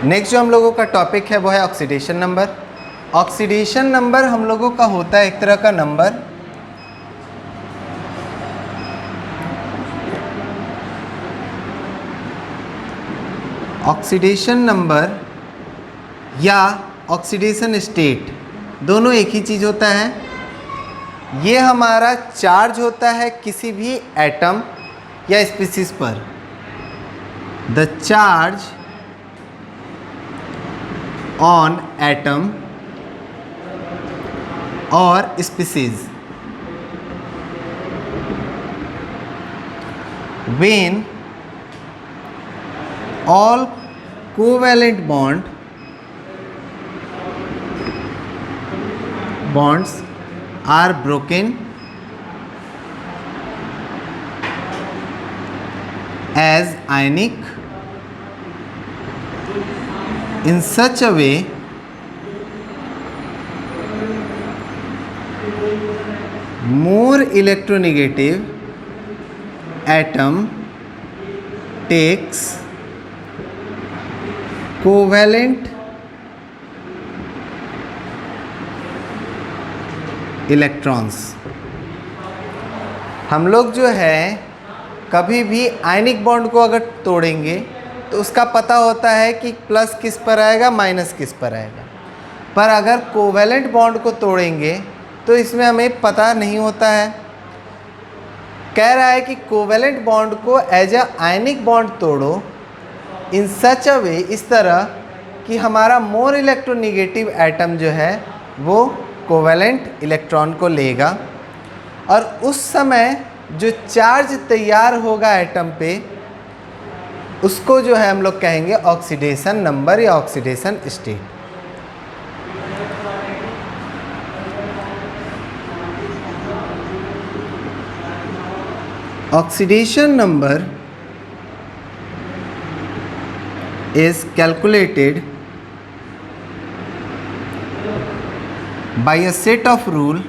Next जो हम लोगों का टॉपिक है वो है ऑक्सीडेशन नंबर। ऑक्सीडेशन नंबर हम लोगों का होता है एक तरह का नंबर ऑक्सीडेशन नंबर या ऑक्सीडेशन स्टेट, दोनों एक ही चीज़ होता है। ये हमारा चार्ज होता है किसी भी एटम या स्पीसीज पर। द चार्ज ऑन एटम और species when all covalent bonds are broken as ionic in such a way more electronegative atom takes covalent electrons. हम लोग जो है कभी भी आयनिक बॉन्ड को अगर तोड़ेंगे तो उसका पता होता है कि प्लस किस पर आएगा माइनस किस पर आएगा, पर अगर कोवैलेंट बॉन्ड को तोड़ेंगे तो इसमें हमें पता नहीं होता है। कह रहा है कि कोवैलेंट बॉन्ड को एज अ आयनिक बॉन्ड तोड़ो इन सच अ वे, इस तरह कि हमारा मोर इलेक्ट्रोनिगेटिव एटम जो है वो कोवैलेंट इलेक्ट्रॉन को लेगा और उस समय जो चार्ज तैयार होगा एटम पे उसको जो है हम लोग कहेंगे ऑक्सीडेशन नंबर या oxidation state. Oxidation number is calculated by a set of rule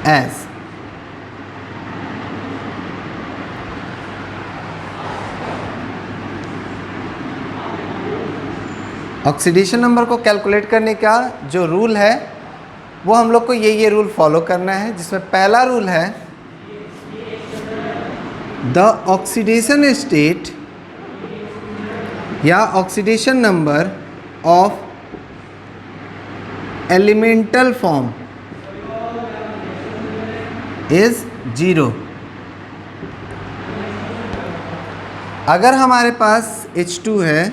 as oxidation number को कैलकुलेट करने का जो रूल है वो हम लोग को ये रूल फॉलो करना है, जिसमें पहला रूल है द ऑक्सीडेशन स्टेट या oxidation number of elemental form is 0। अगर हमारे पास H2 है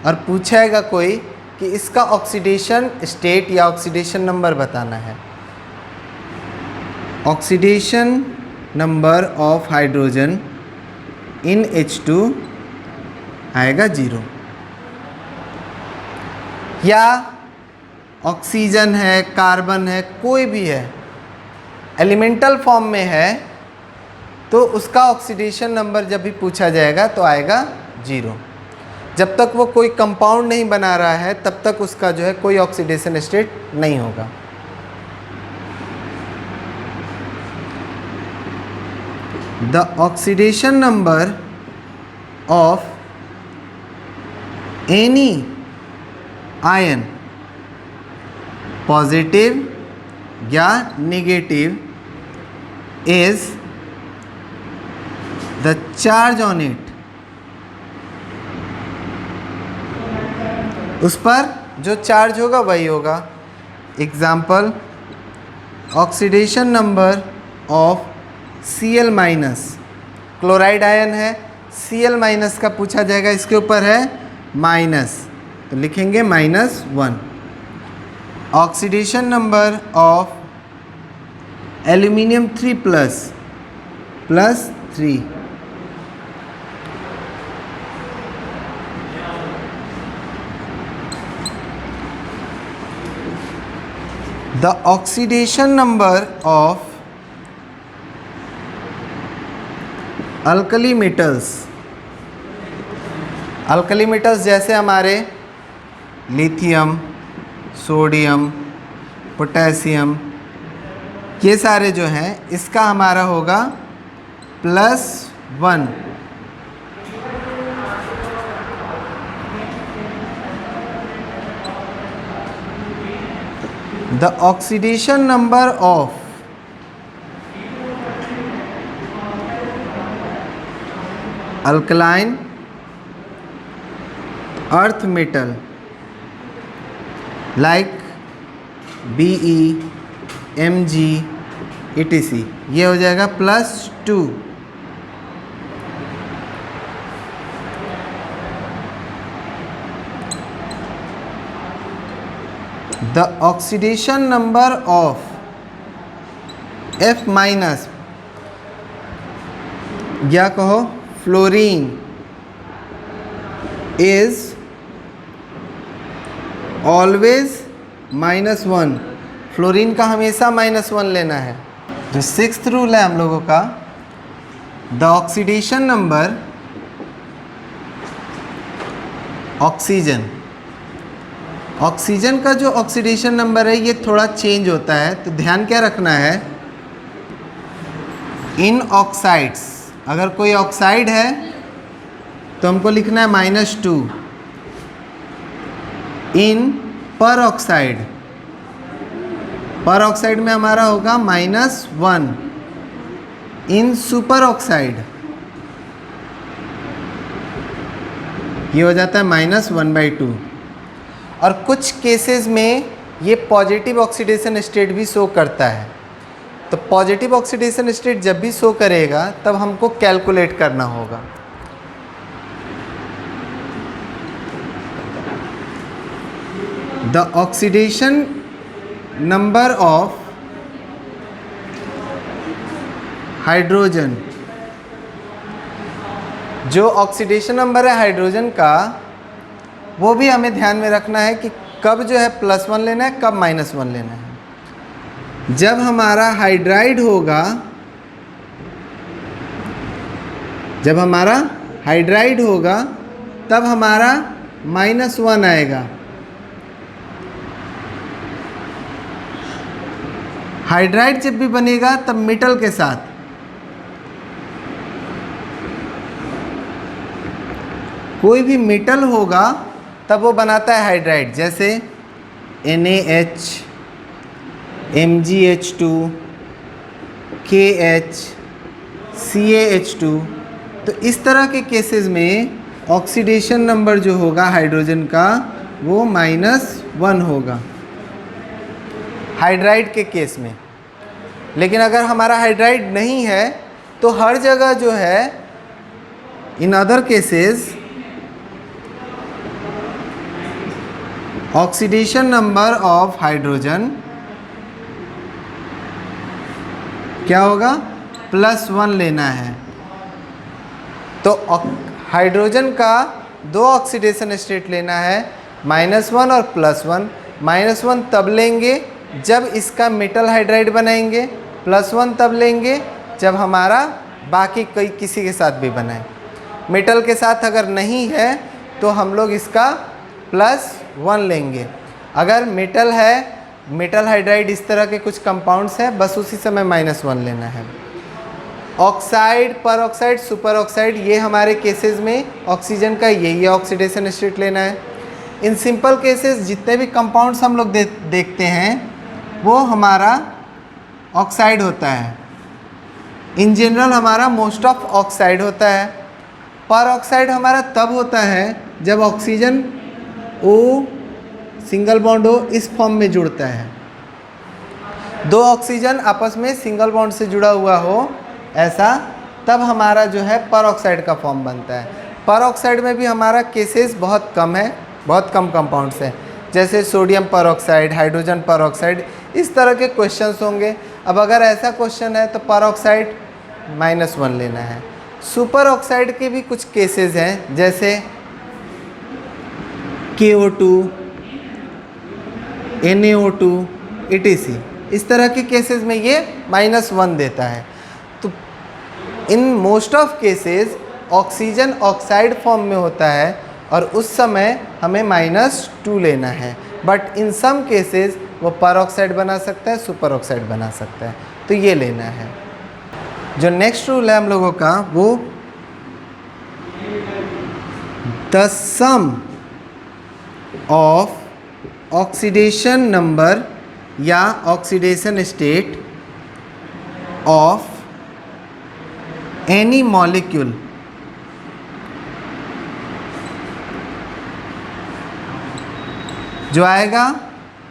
और पूछेगा कोई कि इसका ऑक्सीडेशन स्टेट या ऑक्सीडेशन नंबर बताना है, oxidation number of hydrogen in H2 आएगा 0। या ऑक्सीजन है, कार्बन है, कोई भी है एलिमेंटल फॉर्म में है तो उसका ऑक्सीडेशन नंबर जब भी पूछा जाएगा तो आएगा 0। जब तक वो कोई कंपाउंड नहीं बना रहा है तब तक उसका जो है कोई ऑक्सीडेशन स्टेट नहीं होगा। The oxidation number of any ion, positive या negative, is the charge on it, उस पर जो चार्ज होगा वही होगा। Example, oxidation number of Cl minus, chloride ion है, Cl माइनस का पूछा जाएगा, इसके ऊपर है माइनस तो लिखेंगे -1। Oxidation number of aluminium 3 plus 3, the oxidation number of alkali metals, alkali metals जैसे हमारे लिथियम, सोडियम, पोटेशियम, ये सारे जो हैं इसका हमारा होगा +1। The oxidation number of alkaline earth metal like Be, Mg, etc. ये हो जाएगा +2। The oxidation number of F minus या कहो फ्लोरीन इज ऑलवेज -1। फ्लोरीन का हमेशा -1 लेना है। जो 6th रूल है हम लोगों का, the oxidation number oxygen, oxygen का जो ऑक्सीडेशन नंबर है ये थोड़ा चेंज होता है, तो ध्यान क्या रखना है, इन ऑक्साइड्स, अगर कोई ऑक्साइड है तो हमको लिखना है -2, इन पर ऑक्साइड, पर ऑक्साइड में हमारा होगा -1, इन सुपर ऑक्साइड ये हो जाता है -1/2। और कुछ केसेस में ये पॉजिटिव ऑक्सीडेशन स्टेट भी शो करता है। तो पॉजिटिव ऑक्सीडेशन स्टेट जब भी शो करेगा तब हमको कैलकुलेट करना होगा। The oxidation number of hydrogen, जो ऑक्सीडेशन नंबर है हाइड्रोजन का वो भी हमें ध्यान में रखना है कि कब जो है +1 लेना है, कब -1 लेना है। जब हमारा हाइड्राइड होगा, जब हमारा हाइड्राइड होगा तब हमारा -1 आएगा। हाइड्राइड जब भी बनेगा तब मेटल के साथ, कोई भी मेटल होगा तब वो बनाता है हाइड्राइड, जैसे NaH, MgH2, KH, CaH2। तो इस तरह के केसेस में ऑक्सीडेशन नंबर जो होगा हाइड्रोजन का वो -1 होगा हाइड्राइड के केस में। लेकिन अगर हमारा हाइड्राइड नहीं है तो हर जगह जो है in other cases oxidation number of hydrogen क्या होगा, +1 लेना है। तो हाइड्रोजन का 2 ऑक्सीडेशन स्टेट लेना है, -1 और +1। -1 तब लेंगे जब इसका मेटल हाइड्राइड बनाएंगे, +1 तब लेंगे जब हमारा बाकी कोई किसी के साथ भी बनाए। मेटल के साथ अगर नहीं है तो हम लोग इसका +1 लेंगे। अगर मेटल है, मेटल हाइड्राइड इस तरह के कुछ कंपाउंड्स हैं, बस उसी समय -1 लेना है। ऑक्साइड, पर ऑक्साइड, सुपर ऑक्साइड, ये हमारे केसेस में ऑक्सीजन का यही ऑक्सीडेशन स्टेट लेना है। इन सिंपल केसेस जितने भी कंपाउंड्स हम लोग देखते हैं वो हमारा ऑक्साइड होता है। इन जनरल हमारा मोस्ट ऑफ ऑक्साइड होता है। पर ऑक्साइड हमारा तब होता है जब oxygen O single bond O इस फॉर्म में जुड़ता है, 2 ऑक्सीजन आपस में सिंगल बॉन्ड से जुड़ा हुआ हो ऐसा, तब हमारा जो है पर ऑक्साइड का फॉर्म बनता है। पर ऑक्साइड में भी हमारा केसेस बहुत कम है, बहुत कम कंपाउंड्स हैं, जैसे सोडियम पर ऑक्साइड, हाइड्रोजन पर ऑक्साइड, इस तरह के क्वेश्चंस होंगे। अब अगर ऐसा क्वेश्चन है तो पर ऑक्साइड -1 लेना है। सुपर ऑक्साइड के भी कुछ केसेस हैं, जैसे KO2, NaO2, etc। इस तरह के केसेस में ये -1 देता है। तो in most of cases oxygen oxide form में होता है और उस समय हमें -2 लेना है। बट इन सम केसेस वो पर ऑक्साइड बना सकता है, सुपर ऑक्साइड बना सकता है, तो ये लेना है। जो नेक्स्ट रूल है हम लोगों का वो the sum of oxidation number या oxidation state of any molecule जो आएगा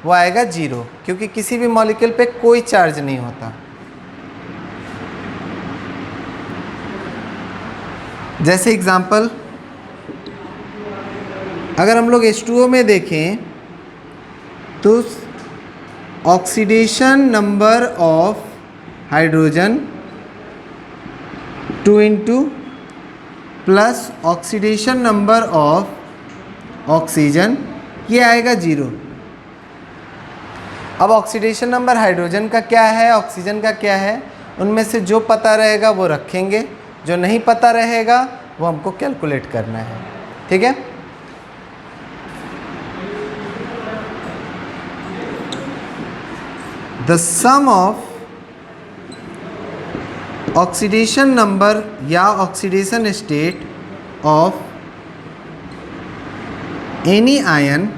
वो आएगा 0, क्योंकि किसी भी मॉलिक्यूल पे कोई चार्ज नहीं होता। जैसे एग्जांपल अगर हम लोग H2O में देखें तो oxidation number of hydrogen 2 into plus oxidation number of oxygen, ये आएगा 0। अब ऑक्सीडेशन नंबर हाइड्रोजन का क्या है, ऑक्सीजन का क्या है, उनमें से जो पता रहेगा वो रखेंगे, जो नहीं पता रहेगा वो हमको कैलकुलेट करना है। ठीक है, the sum of oxidation number या oxidation state of any ion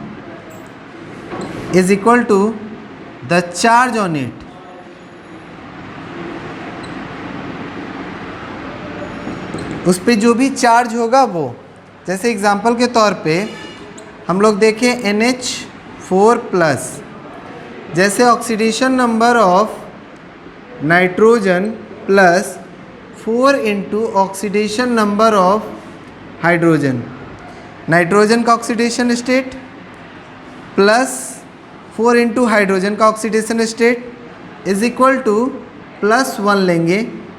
is equal to the charge on it. उस पे जो भी चार्ज होगा वो, जैसे एग्जांपल के तौर पे हम लोग देखें NH4+, जैसे oxidation number of nitrogen plus 4 into oxidation number of hydrogen, nitrogen का oxidation state plus 4 into hydrogen का oxidation state is equal to +1 लेंगे।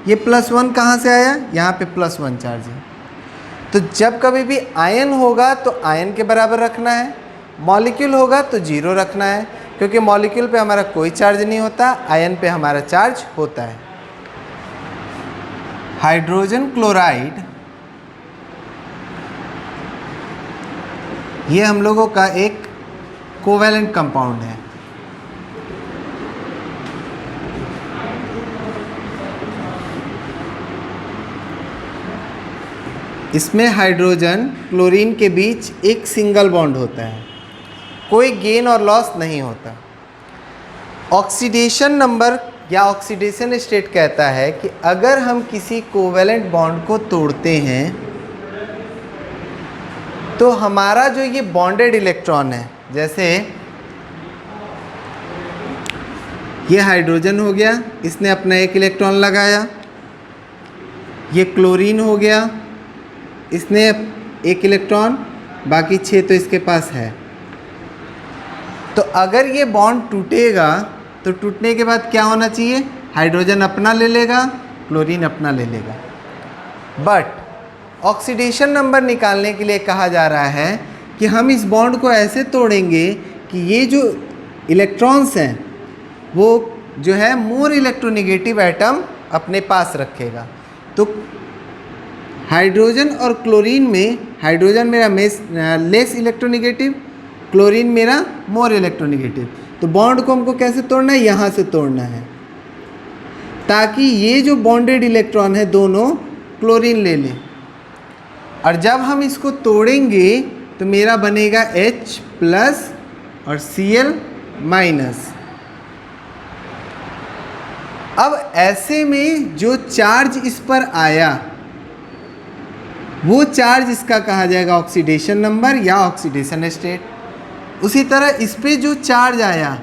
ये +1 कहाँ से आया, यहाँ पे +1 चार्ज है। तो जब कभी भी आयन होगा तो आयन के बराबर रखना है, मॉलिक्यूल होगा तो 0 रखना है, क्योंकि मॉलिक्यूल पे हमारा कोई चार्ज नहीं होता, आयन पे हमारा चार्ज होता है। हाइड्रोजन क्लोराइड ये हम लोगों का एक कोवैलेंट कंपाउंड है। इसमें हाइड्रोजन क्लोरीन के बीच एक सिंगल बॉन्ड होता है, कोई गेन और लॉस नहीं होता। ऑक्सीडेशन नंबर या ऑक्सीडेशन स्टेट कहता है कि अगर हम किसी कोवैलेंट बॉन्ड को तोड़ते हैं तो हमारा जो ये बॉन्डेड इलेक्ट्रॉन है, जैसे ये हाइड्रोजन हो गया, इसने अपना एक इलेक्ट्रॉन लगाया, ये क्लोरीन हो गया, इसने एक इलेक्ट्रॉन, बाकी 6 तो इसके पास है। तो अगर ये बॉन्ड टूटेगा तो टूटने के बाद क्या होना चाहिए, हाइड्रोजन अपना ले लेगा, क्लोरीन अपना ले लेगा। बट ऑक्सीडेशन नंबर निकालने के लिए कहा जा रहा है कि हम इस बॉन्ड को ऐसे तोड़ेंगे कि ये जो इलेक्ट्रॉन्स हैं वो जो है मोर इलेक्ट्रोनेगेटिव एटम अपने पास रखेगा। तो हाइड्रोजन और क्लोरीन में हाइड्रोजन मेरा लेस इलेक्ट्रोनेगेटिव, क्लोरीन मेरा मोर इलेक्ट्रोनेगेटिव। तो बॉन्ड को हमको कैसे तोड़ना है, यहाँ से तोड़ना है, ताकि ये जो बॉन्डेड इलेक्ट्रॉन है दोनों क्लोरीन ले लें। और जब हम इसको तोड़ेंगे तो मेरा बनेगा H+ और Cl-। अब ऐसे में जो चार्ज इस पर आया वो चार्ज इसका कहा जाएगा ऑक्सीडेशन नंबर या ऑक्सीडेशन स्टेट। उसी तरह इस पे जो चार्ज आया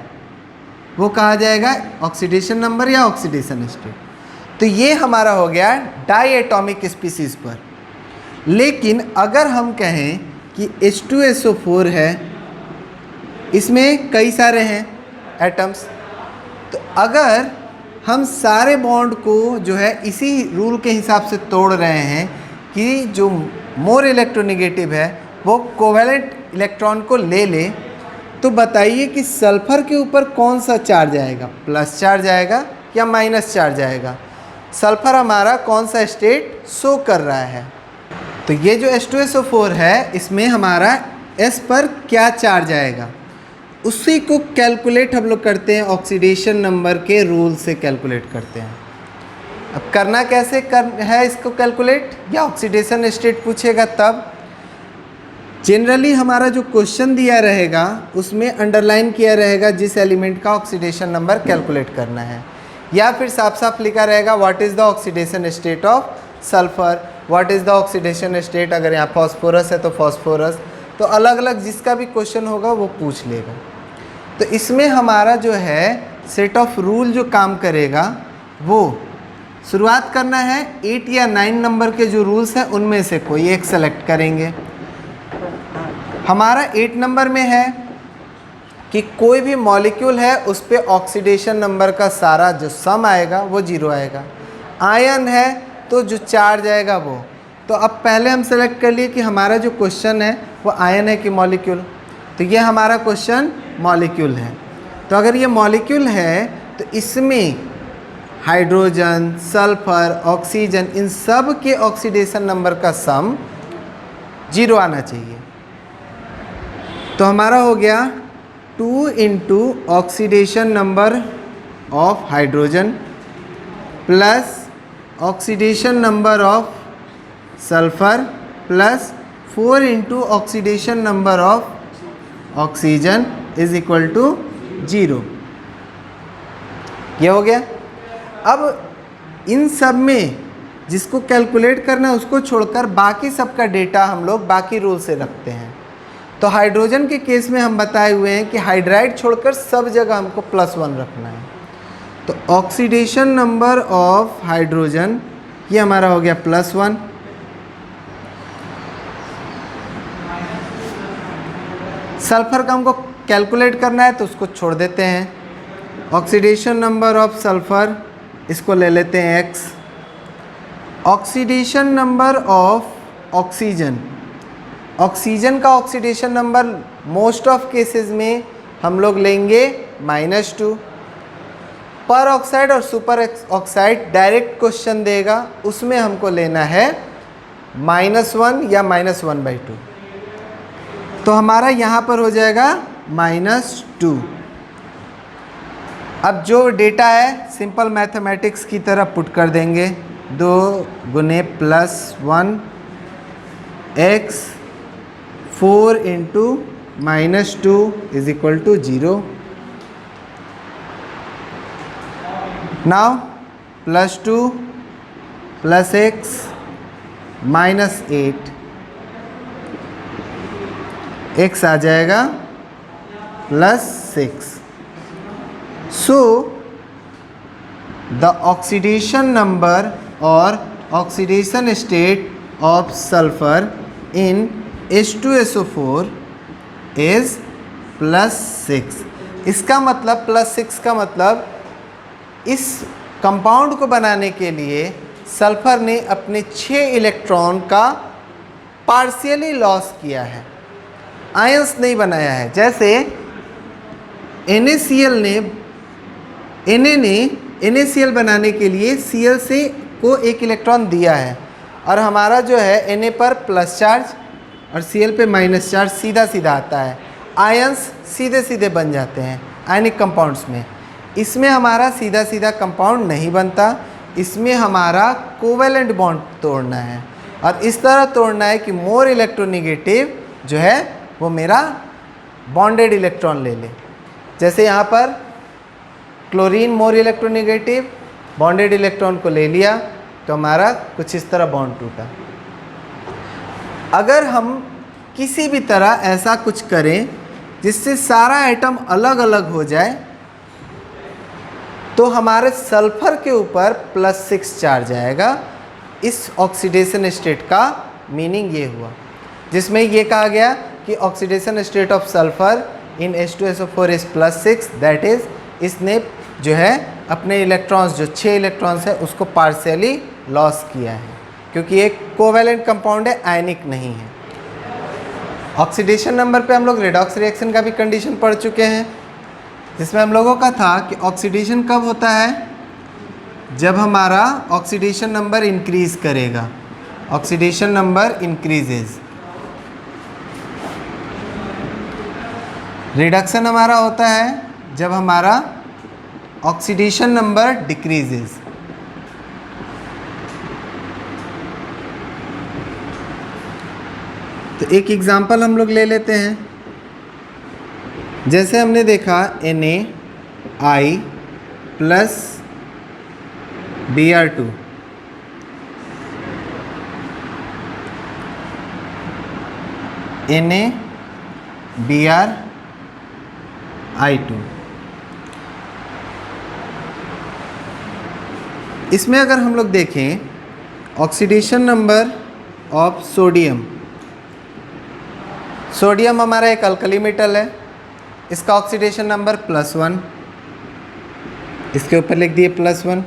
वो कहा जाएगा ऑक्सीडेशन नंबर या ऑक्सीडेशन स्टेट। तो ये हमारा हो गया डाई एटॉमिक स्पीसीज पर। लेकिन अगर हम कहें कि H2SO4 है, इसमें कई सारे हैं एटम्स, तो अगर हम सारे बॉन्ड को जो है इसी रूल के हिसाब से तोड़ रहे हैं कि जो मोर इलेक्ट्रोनेगेटिव है वो कोवैलेंट इलेक्ट्रॉन को ले ले, तो बताइए कि सल्फर के ऊपर कौन सा चार्ज आएगा, प्लस चार्ज आएगा या माइनस चार्ज आएगा। सल्फर हमारा कौन सा स्टेट शो कर रहा है। तो ये जो H2SO4 है इसमें हमारा S पर क्या चार्ज आएगा, उसी को कैलकुलेट हम लोग करते हैं, ऑक्सीडेशन नंबर के रूल से कैलकुलेट करते हैं। अब करना कैसे है इसको कैलकुलेट, या ऑक्सीडेशन स्टेट पूछेगा तब जनरली हमारा जो क्वेश्चन दिया रहेगा उसमें अंडरलाइन किया रहेगा जिस एलिमेंट का ऑक्सीडेशन नंबर कैलकुलेट करना है, या फिर साफ साफ लिखा रहेगा what is the oxidation state of sulphur, what is the oxidation state, अगर यहाँ फॉस्फोरस है तो फॉस्फोरस। तो अलग अलग जिसका भी क्वेश्चन होगा वो पूछ लेगा। तो इसमें हमारा जो है सेट ऑफ रूल जो काम करेगा वो शुरुआत करना है 8 या 9 नंबर के जो रूल्स हैं उनमें से कोई एक सेलेक्ट करेंगे। हमारा 8 नंबर में है कि कोई भी मॉलिक्यूल है उस पे ऑक्सीडेशन नंबर का सारा जो सम आएगा वो 0 आएगा। आयन है तो जो चार्ज आएगा वो। तो अब पहले हम सेलेक्ट कर लिए कि हमारा जो क्वेश्चन है वो आयन है कि मॉलिक्यूल। तो ये हमारा क्वेश्चन मॉलिक्यूल है। तो अगर ये मॉलिक्यूल है तो इसमें हाइड्रोजन, सल्फर, ऑक्सीजन, इन सब के ऑक्सीडेशन नंबर का सम 0 आना चाहिए। तो हमारा हो गया 2 into oxidation number of hydrogen plus oxidation number of sulphur plus 4 into oxidation number of oxygen is equal to 0। ये हो गया। अब इन सब में जिसको कैलकुलेट करना है उसको छोड़कर बाकी सबका डेटा हम लोग बाकी रूल से रखते हैं। तो हाइड्रोजन के केस में हम बताए हुए हैं कि हाइड्राइड छोड़कर सब जगह हमको +1 रखना है। तो ऑक्सीडेशन नंबर ऑफ हाइड्रोजन ये हमारा हो गया +1। सल्फर का हमको कैलकुलेट करना है तो उसको छोड़ देते हैं। ऑक्सीडेशन नंबर ऑफ सल्फर इसको ले लेते हैं x। Oxidation number of oxygen, oxygen का oxidation number most of cases में हम लोग लेंगे -2। पर ऑक्साइड और सुपर ऑक्साइड डायरेक्ट क्वेश्चन देगा, उसमें हमको लेना है -1 या -1/2। तो हमारा यहाँ पर हो जाएगा -2। अब जो डेटा है सिंपल मैथमेटिक्स की तरह पुट कर देंगे। 2 गुने +1 x 4 into -2 is equal to 0। Now +2 + x -8 x आ जाएगा +6। सो द ऑक्सीडेशन नंबर और oxidation state of sulphur in H2SO4 is +6। इसका मतलब +6 का मतलब इस कंपाउंड को बनाने के लिए सल्फर ने अपने 6 इलेक्ट्रॉन का पार्शियली लॉस किया है, आयंस नहीं बनाया है। जैसे NaCl ने NaCl बनाने के लिए Cl से को 1 इलेक्ट्रॉन दिया है और हमारा जो है Na पर प्लस चार्ज और Cl पे माइनस चार्ज सीधा सीधा आता है। आयंस सीधे सीधे बन जाते हैं आयनिक कंपाउंड्स में। इसमें हमारा सीधा सीधा कंपाउंड नहीं बनता, इसमें हमारा कोवेलेंट बॉन्ड तोड़ना है और इस तरह तोड़ना है कि मोर इलेक्ट्रोनेगेटिव जो है वो मेरा बॉन्डेड इलेक्ट्रॉन ले ले। जैसे यहाँ पर chlorine more electronegative, bonded electron को ले लिया तो हमारा कुछ इस तरह बॉन्ड टूटा। अगर हम किसी भी तरह ऐसा कुछ करें जिससे सारा एटम अलग अलग हो जाए तो हमारे सल्फर के ऊपर +6 चार्ज आएगा। इस ऑक्सीडेशन स्टेट का मीनिंग ये हुआ, जिसमें ये कहा गया कि oxidation state of sulphur in H2SO4 is +6, that is इसने जो है अपने इलेक्ट्रॉन्स जो 6 इलेक्ट्रॉन्स है उसको पार्शियली लॉस किया है, क्योंकि एक कोवेलेंट कंपाउंड है, आयनिक नहीं है। ऑक्सीडेशन नंबर पे हम लोग रेडॉक्स रिएक्शन का भी कंडीशन पढ़ चुके हैं, जिसमें हम लोगों का था कि ऑक्सीडेशन कब होता है, जब हमारा ऑक्सीडेशन नंबर इंक्रीज करेगा। Oxidation number increases. रिडक्शन हमारा होता है जब हमारा ऑक्सीडेशन नंबर डिक्रीजेज। तो एक एग्जांपल हम लोग ले लेते हैं। जैसे हमने देखा NaI प्लस Br2, NaBrI2। इसमें अगर हम लोग देखें oxidation number of sodium, sodium हमारा एक अल्कली मेटल है, इसका ऑक्सीडेशन नंबर +1, इसके ऊपर लिख दिए +1।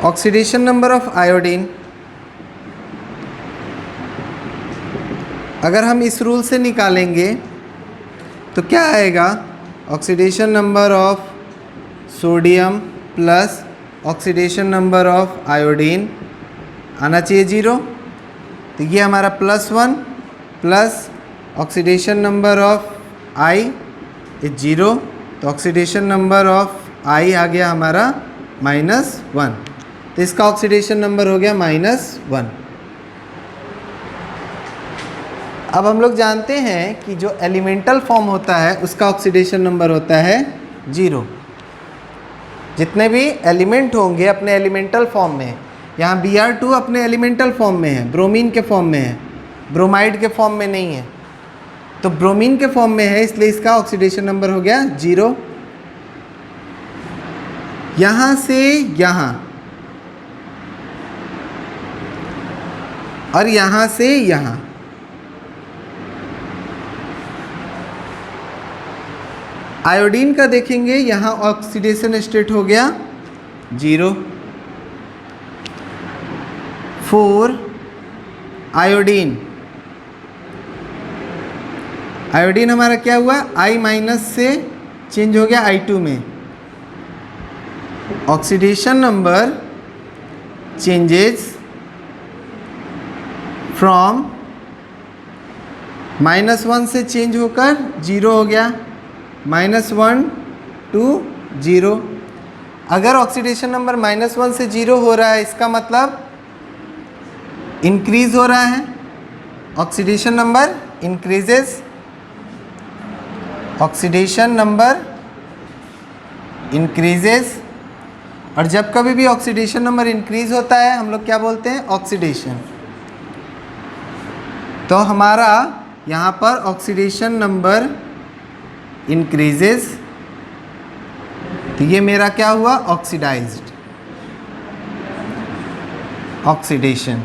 ऑक्सीडेशन नंबर ऑफ आयोडीन, अगर हम इस रूल से निकालेंगे तो क्या आएगा, oxidation number of sodium plus oxidation number of iodine आना चाहिए 0। तो ये हमारा +1 plus oxidation number of I is 0, तो ऑक्सीडेशन नंबर ऑफ I आ गया हमारा -1, तो इसका ऑक्सीडेशन नंबर हो गया -1। अब हम लोग जानते हैं कि जो एलिमेंटल फॉर्म होता है उसका ऑक्सीडेशन नंबर होता है 0। जितने भी एलिमेंट होंगे अपने एलिमेंटल फॉर्म में, यहाँ Br2 अपने एलिमेंटल फॉर्म में है, ब्रोमीन के फॉर्म में है, ब्रोमाइड के फॉर्म में नहीं है, तो ब्रोमीन के फॉर्म में है, इसलिए इसका ऑक्सीडेशन नंबर हो गया 0। यहाँ से यहाँ और यहाँ से यहाँ, आयोडीन का देखेंगे, यहाँ ऑक्सीडेशन स्टेट हो गया 0। 4 आयोडीन, आयोडीन हमारा क्या हुआ, I- से चेंज हो गया I2 में, ऑक्सीडेशन नंबर चेंजेस फ्रॉम -1 से चेंज होकर 0 हो गया, -1 to 0। अगर ऑक्सीडेशन नंबर -1 से 0 हो रहा है, इसका मतलब इंक्रीज हो रहा है, oxidation number increases, oxidation number increases. और जब कभी भी ऑक्सीडेशन नंबर इंक्रीज होता है हम लोग क्या बोलते हैं, ऑक्सीडेशन। तो हमारा यहाँ पर ऑक्सीडेशन नंबर इंक्रीजेस, तो ये मेरा क्या हुआ, ऑक्सीडाइज्ड, ऑक्सीडेशन।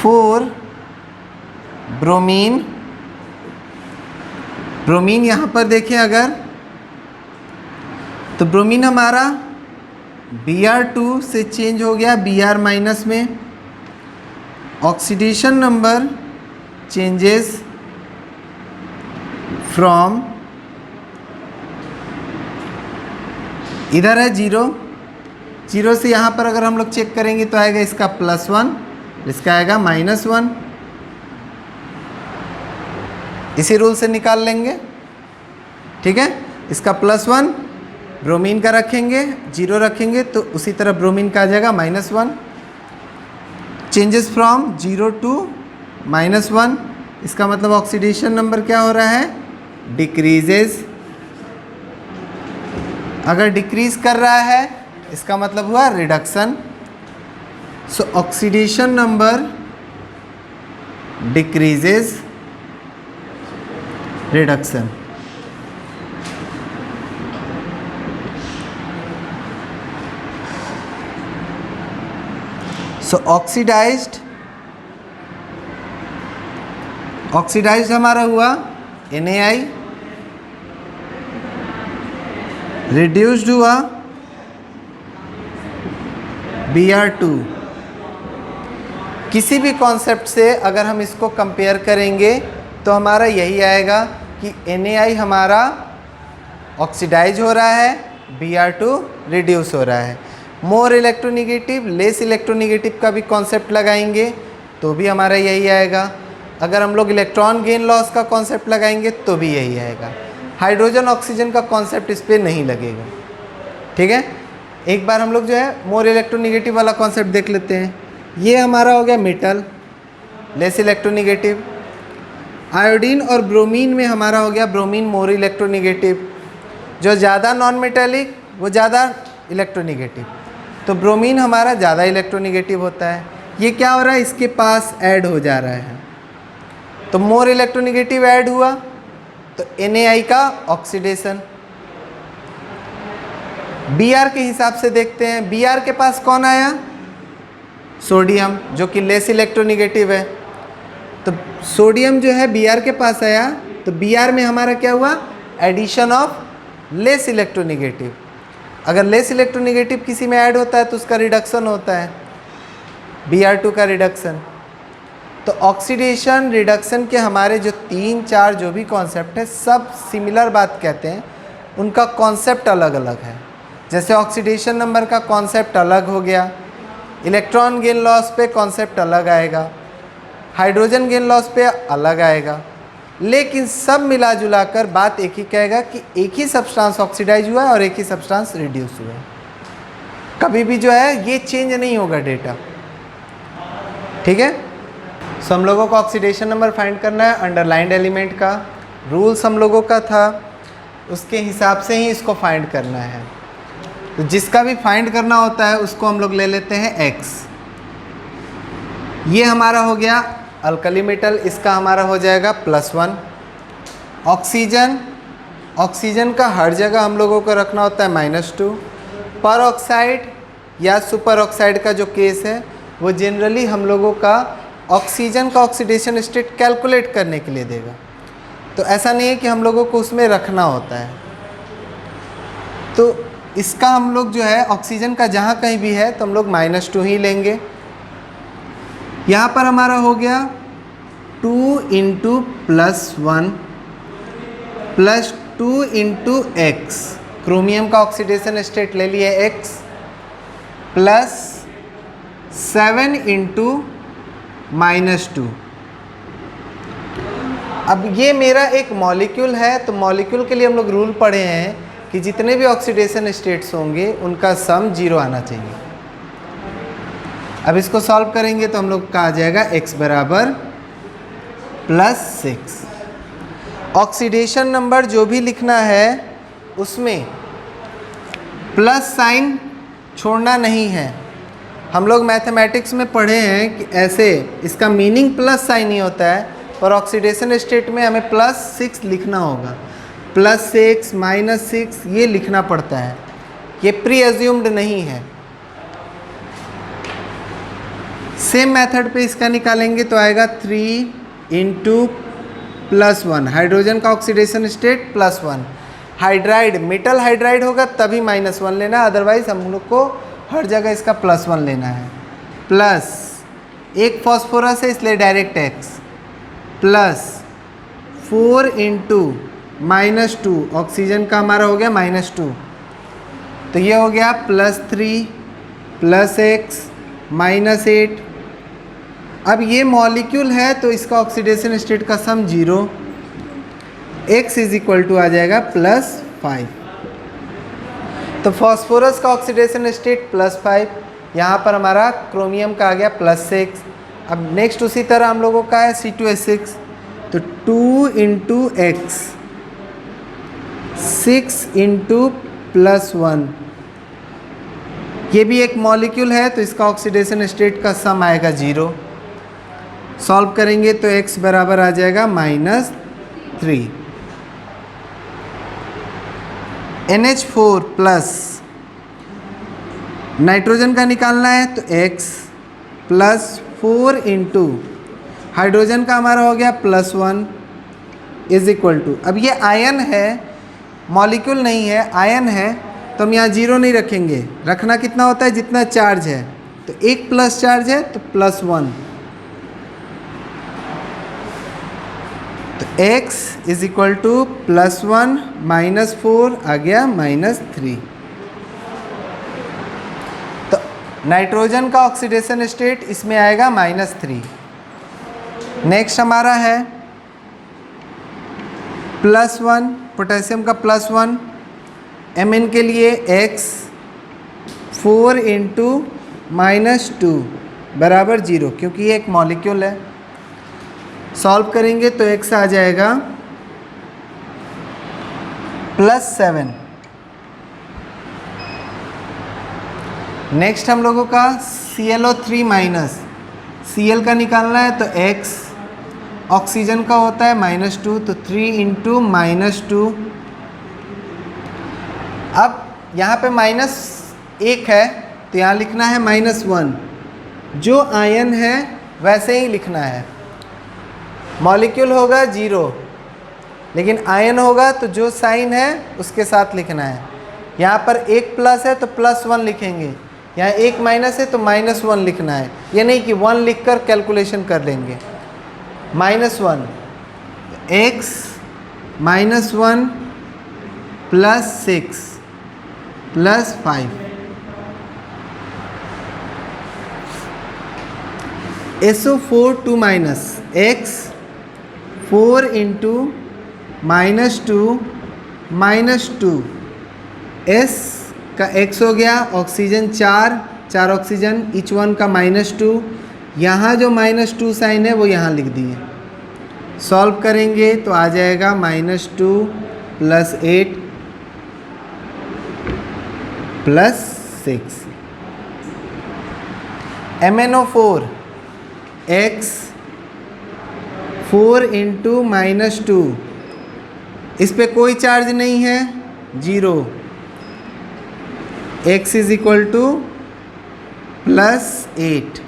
4 ब्रोमीन, ब्रोमीन यहाँ पर देखें अगर, तो ब्रोमीन हमारा Br2 से चेंज हो गया Br- में, ऑक्सीडेशन नंबर चेंजेस फ्रॉम, इधर है 0 से यहाँ पर अगर हम लोग चेक करेंगे तो आएगा इसका +1, इसका आएगा -1। इसी रूल से निकाल लेंगे, ठीक है। इसका +1 ब्रोमीन का रखेंगे, 0 रखेंगे तो उसी तरह ब्रोमीन का आ जाएगा -1। चेंजेस फ्रॉम 0 to -1, इसका मतलब ऑक्सीडेशन नंबर क्या हो रहा है, डिक्रीजेस। अगर डिक्रीज कर रहा है इसका मतलब हुआ reduction. So oxidation number decreases, reduction. So oxidized, oxidized हमारा हुआ NaI, रिड्यूस्ड हुआ Br2। किसी भी कॉन्सेप्ट से अगर हम इसको कंपेयर करेंगे तो हमारा यही आएगा कि NaI हमारा ऑक्सीडाइज हो रहा है, Br2 रिड्यूस हो रहा है। मोर इलेक्ट्रोनिगेटिव लेस इलेक्ट्रोनिगेटिव का भी कॉन्सेप्ट लगाएंगे तो भी हमारा यही आएगा। अगर हम लोग इलेक्ट्रॉन गेन लॉस का कॉन्सेप्ट लगाएंगे तो भी यही आएगा। हाइड्रोजन ऑक्सीजन का कॉन्सेप्ट इस पर नहीं लगेगा, ठीक है। एक बार हम लोग जो है मोर इलेक्ट्रोनिगेटिव वाला कॉन्सेप्ट देख लेते हैं। ये हमारा हो गया मेटल, लेस इलेक्ट्रोनिगेटिव। आयोडीन और ब्रोमीन में हमारा हो गया ब्रोमीन मोर इलेक्ट्रोनिगेटिव। जो ज़्यादा नॉन मेटेलिक वो ज़्यादा इलेक्ट्रोनिगेटिव, तो ब्रोमीन हमारा ज़्यादा इलेक्ट्रोनिगेटिव होता है। ये क्या हो रहा है, इसके पास ऐड हो जा रहा है, तो मोर इलेक्ट्रोनिगेटिव ऐड हुआ तो Na का ऑक्सीडेशन। Br के हिसाब से देखते हैं, Br के पास कौन आया, सोडियम, जो कि लेस इलेक्ट्रोनिगेटिव है। तो सोडियम जो है Br के पास आया, तो Br में हमारा क्या हुआ, एडिशन ऑफ लेस इलेक्ट्रोनिगेटिव। अगर लेस इलेक्ट्रोनिगेटिव किसी में ऐड होता है तो उसका रिडक्शन होता है, Br2 का रिडक्शन। तो ऑक्सीडेशन रिडक्शन के हमारे जो 3-4 जो भी कॉन्सेप्ट है सब सिमिलर बात कहते हैं, उनका कॉन्सेप्ट अलग अलग है। जैसे ऑक्सीडेशन नंबर का कॉन्सेप्ट अलग हो गया, इलेक्ट्रॉन गेन लॉस पे कॉन्सेप्ट अलग आएगा, हाइड्रोजन गेन लॉस पे अलग आएगा, लेकिन सब मिला जुला कर बात एक ही कहेगा कि एक ही सब्सटेंस ऑक्सीडाइज हुआ है और एक ही सब्सटेंस रिड्यूस हुआ है। कभी भी जो है ये चेंज नहीं होगा डेटा, ठीक है। सो हम लोगों को ऑक्सीडेशन नंबर फाइंड करना है, अंडरलाइंड एलिमेंट का रूल्स हम लोगों का था, उसके हिसाब से ही इसको फाइंड करना है। तो जिसका भी फाइंड करना होता है उसको हम लोग ले लेते हैं x। ये हमारा हो गया अल्कली मेटल, इसका हमारा हो जाएगा +1। ऑक्सीजन, ऑक्सीजन का हर जगह हम लोगों को रखना होता है -2। पर ऑक्साइड या सुपर ऑक्साइड का जो केस है वो जनरली हम लोगों का ऑक्सीजन का ऑक्सीडेशन स्टेट कैलकुलेट करने के लिए देगा, तो ऐसा नहीं है कि हम लोगों को उसमें रखना होता है। तो इसका हम लोग जो है ऑक्सीजन का जहाँ कहीं भी है तो हम लोग -2 ही लेंगे। यहाँ पर हमारा हो गया 2 × +1 + 2 × x, क्रोमियम का ऑक्सीडेशन स्टेट ले लिए x, प्लस 7 × -2। अब ये मेरा एक मॉलिक्यूल है, तो मॉलिक्यूल के लिए हम लोग रूल पढ़े हैं कि जितने भी ऑक्सीडेशन स्टेट्स होंगे उनका सम 0 आना चाहिए। अब इसको सॉल्व करेंगे तो हम लोग का आ जाएगा x बराबर +6। ऑक्सीडेशन नंबर जो भी लिखना है उसमें प्लस साइन छोड़ना नहीं है। हम लोग मैथमेटिक्स में पढ़े हैं कि ऐसे इसका मीनिंग प्लस साइन ही होता है, पर ऑक्सीडेशन स्टेट में हमें +6 लिखना होगा। +6 -6 ये लिखना पड़ता है, ये प्री एज्यूम्ड नहीं है। सेम मेथड पे इसका निकालेंगे तो आएगा 3 × +1, हाइड्रोजन का oxidation state +1। Hydride, metal hydride होगा तभी -1 लेना, अदरवाइज हम लोग को हर जगह इसका +1 लेना है। प्लस एक फॉस्फोरस है इसलिए डायरेक्ट x, प्लस 4 × -2, ऑक्सीजन का हमारा हो गया -2, तो ये हो गया +3 + x -8। अब ये मॉलिक्यूल है तो इसका ऑक्सीडेशन स्टेट का सम 0, x = आ जाएगा +5। तो फॉस्फोरस का ऑक्सीडेशन स्टेट +5, यहाँ पर हमारा क्रोमियम का आ गया +6। अब नेक्स्ट उसी तरह हम लोगों का है C2H6, तो 2 × x, 6 × +1, ये भी एक मॉलिक्यूल है तो इसका ऑक्सीडेशन स्टेट का सम आएगा 0। सॉल्व करेंगे तो x बराबर आ जाएगा -3। NH4 प्लस, नाइट्रोजन का निकालना है तो x, प्लस 4 × हाइड्रोजन का हमारा हो गया +1 = अब ये आयन है, मॉलिक्यूल नहीं है, आयन है, तो हम यहाँ 0 नहीं रखेंगे। रखना कितना होता है, जितना चार्ज है, तो एक प्लस चार्ज है तो +1, तो x = +1 -4 आ गया -3। तो नाइट्रोजन का ऑक्सीडेशन स्टेट इसमें आएगा -3। नेक्स्ट हमारा है +1, पोटेशियम का +1, Mn के लिए x, 4 इंटू -2 बराबर 0, क्योंकि ये एक मॉलिक्यूल है। सॉल्व करेंगे तो x आ जाएगा +7। नेक्स्ट हम लोगों का ClO3 माइनस, Cl का निकालना है तो x, ऑक्सीजन का होता है -2, तो 3 इंटू -2। अब यहाँ पे -1 है तो यहाँ लिखना है -1। जो आयन है वैसे ही लिखना है। मॉलिक्यूल होगा 0, लेकिन आयन होगा तो जो साइन है उसके साथ लिखना है। यहाँ पर एक प्लस है तो +1 लिखेंगे, यहाँ एक माइनस है तो -1 लिखना है। ये नहीं कि 1 लिखकर कैलकुलेशन कर लेंगे। -1, x -1 +6 +5, SO4 2 minus, x 4 into -2 -2, S का x हो गया, ऑक्सीजन 4 ऑक्सीजन, ईच वन का -2। यहाँ जो -2 साइन है वो यहाँ लिख दिए। सॉल्व करेंगे तो आ जाएगा -2 + 8 + 6। MnO4, x 4 इंटू -2, इस पे कोई चार्ज नहीं है, 0। x = +8।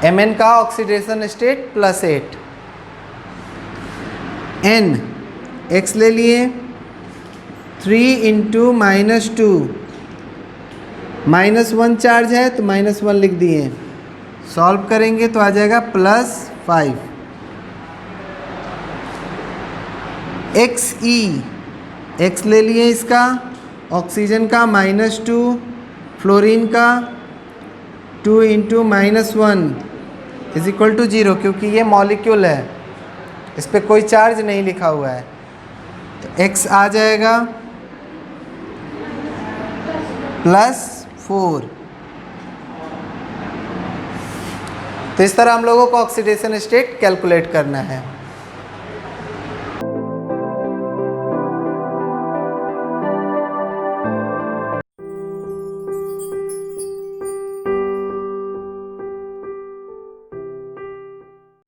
Mn का ऑक्सीडेशन स्टेट +8। N, x ले लिए, 3 इंटू -2, -1 चार्ज है तो -1 लिख दिए। सॉल्व करेंगे तो आ जाएगा +5। Xe, x ले लिए इसका, ऑक्सीजन का -2, फ्लोरीन का 2 इंटू -1 = 0, क्योंकि ये मॉलिक्यूल है, इस पर कोई चार्ज नहीं लिखा हुआ है। तो x आ जाएगा +4। तो इस तरह हम लोगों को ऑक्सीडेशन स्टेट कैलकुलेट करना है।